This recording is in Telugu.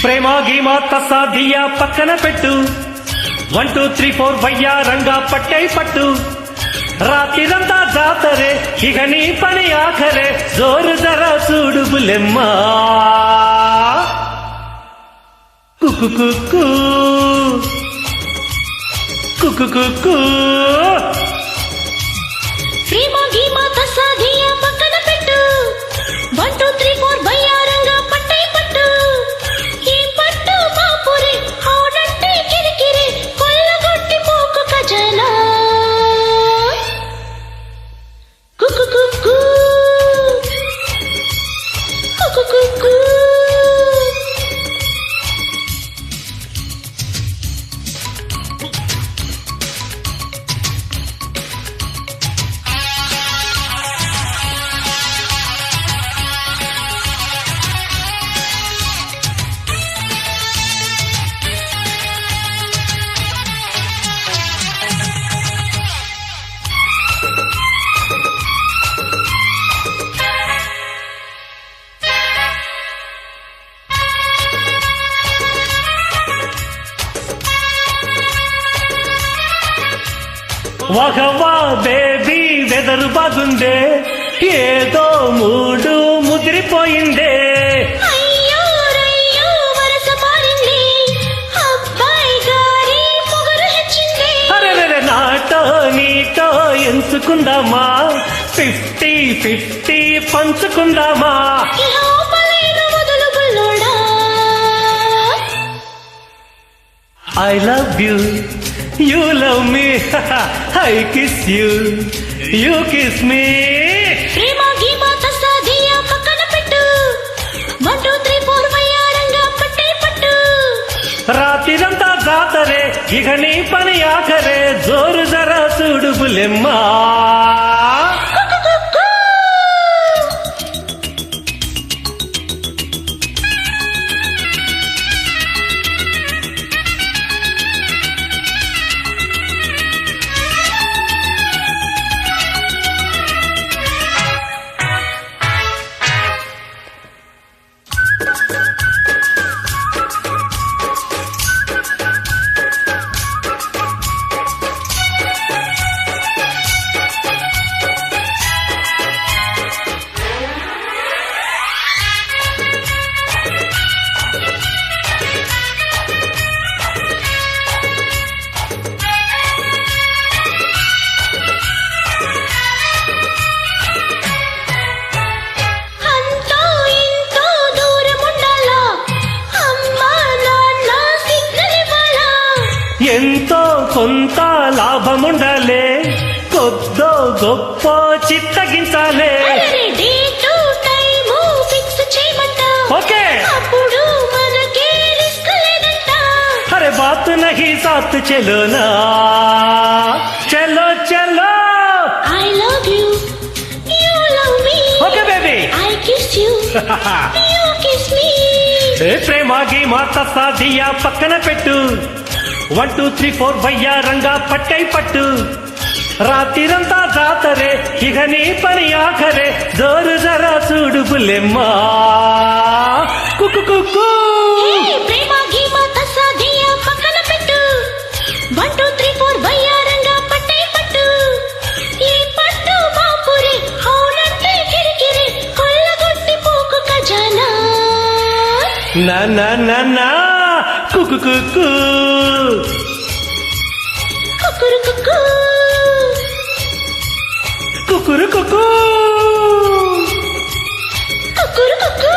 ప్రేమ గీమ తసాదియా పక్కన పెట్టు 1 2 3 4 వయ్యారంగా పట్టై పట్టు రాత్రిరంతా జాతరే ఇక నీ పని ఆఖరే జోరు జరా చూడు బులెమ్మా కుకు కుకు కుకు కుకు ప్రేమ గీమ తసాదియా పక్కన పెట్టు 1 2 3 4 వయ్యారంగా పట్టై పట్టు ఈ పట్టు మాపురే హౌడంటే కిరికిరి కొల్లగొట్టి పోకు ఖజానా కుకు కుకు కుకు కుకు వగవా బేబీ వెదరు బాగుందే ఏదో మూడు ముదిరిపోయిందే అయ్యో రయ్యో వరస మారింది అబ్బాయి గారి పొగరు హెచ్చింది అరెరెరె నాటో నీటో ఎంచుకుందామా 50-50 పంచుకుందామా ఇహ ఓపలేను మొదలు బుల్లోడా I love you, you love me, I kiss you, you kiss me. ప్రేమ గీమ తసాదియా పక్కన పెట్టు 1 2 3 4 వయ్యారంగా పట్టై పట్టు రాత్రిరంతా జాతరే ఇక నీ పని ఆఖరే జోరు జరా చూడు బులెమ్మా కుకు కుకు అంతో ఇంతో దూరం ఉండాలా అమ్మా నాన్న సిగ్నల్ ఇవ్వాలా ఎంతో కొంత లాభముండాలే కొద్దో గొప్ప చిత్తగించాలే అరే డేటు టైము ఫిక్స్ చేయమంటా ఓకే అప్పుడు మనకే రిస్క్ లేదంట అరే బాత్ నహీ సాత్ చలో నా చలో చలో I love you, you love me, okay baby I kiss you, you kiss me. ప్రేమ గీమ తసాదియా పక్కన పెట్టు 1 2 3 4 వయ్యారంగా పట్టై పట్టు రాత్రిరంతా జాతరే ఇక నీ పని ఆఖరే జోరు జరా చూడు బులెమ్మా కుకు కుకు Hey, ప్రేమ గీమ తసాదియా పక్కన పెట్టు 1 2 3 4 వయ్యారంగా పట్టై పట్టు ఈ పట్టు మాపురే హౌడంటే కిరికిరి కొల్లగొట్టి పోకు ఖజానా నా నా నా నా కుకు కుకు కుకురు కుకు కుకురు కుకు కుకురు కుకు